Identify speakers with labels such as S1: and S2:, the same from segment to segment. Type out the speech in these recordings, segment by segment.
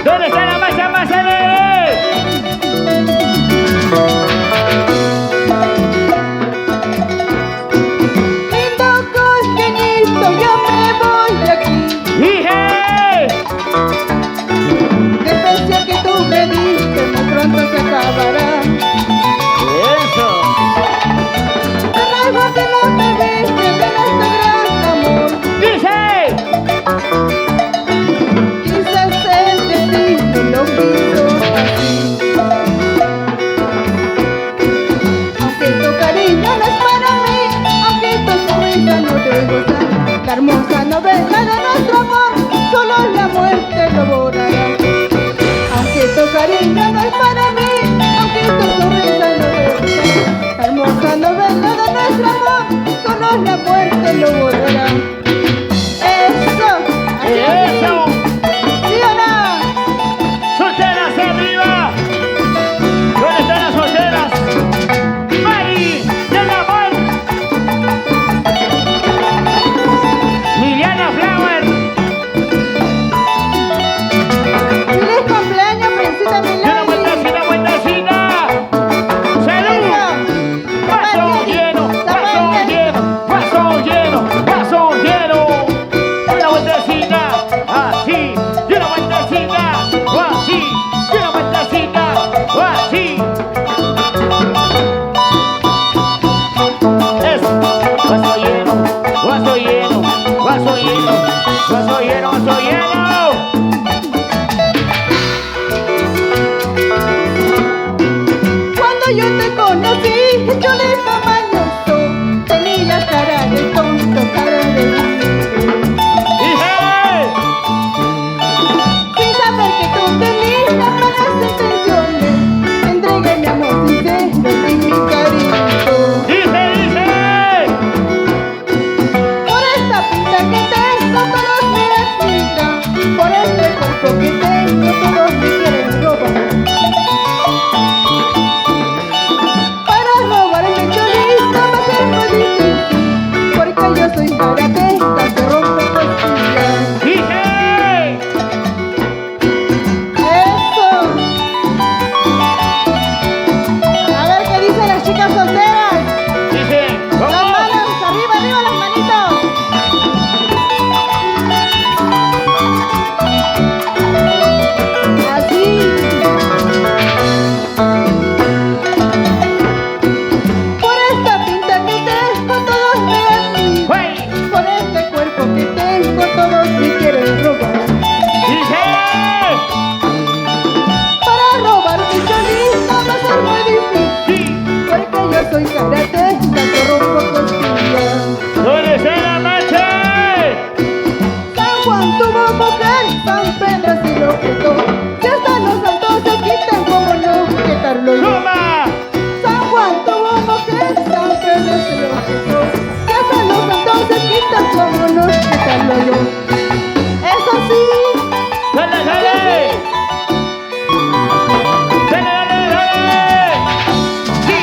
S1: ¿Dónde está la masa más alegre? soy karate, tanto rompo costillas.
S2: ¿Dónde está la marcha?
S1: San Juan tuvo mujer, San Pedro se lo quitó. Si hasta los santos se quitan, ¿cómo no quitarlo yo?
S2: ¡Toma!
S1: San Juan tuvo mujer, San Pedro se lo quitó. Si hasta los santos se quitan, ¿cómo no quitarlo yo? Eso sí.
S2: ¡Dale, dale! ¡Dale, dale, dale! ¡Sí,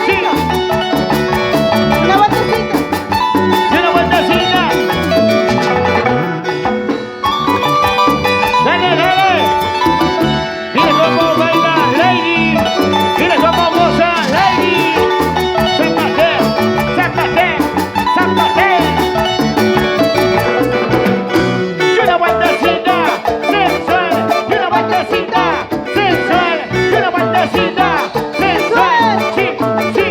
S2: sí!
S1: Una vueltecita.
S2: ¡Y una vueltecita! ¡Dale, dale! ¡Mira cómo baila Lady! ¡Mira cómo goza Lady! ¡Sácate! ¡Sácate! ¡Sácate! ¡Y una vueltecita! ¡Sensual! ¡Y una vueltecita! ¡Sensual! ¡Y una vueltecita! ¡Sensual! ¡Sí, sí!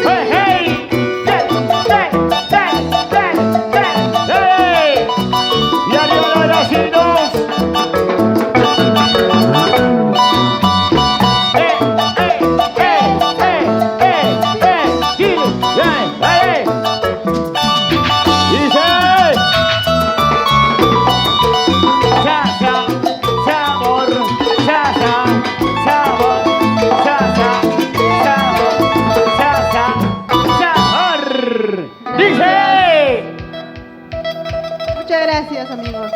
S2: ¡Hey, hey! ¡Dale, dale, dale, dale, dale! ¡Y arriba los vecinos!
S1: Muchas gracias, amigos.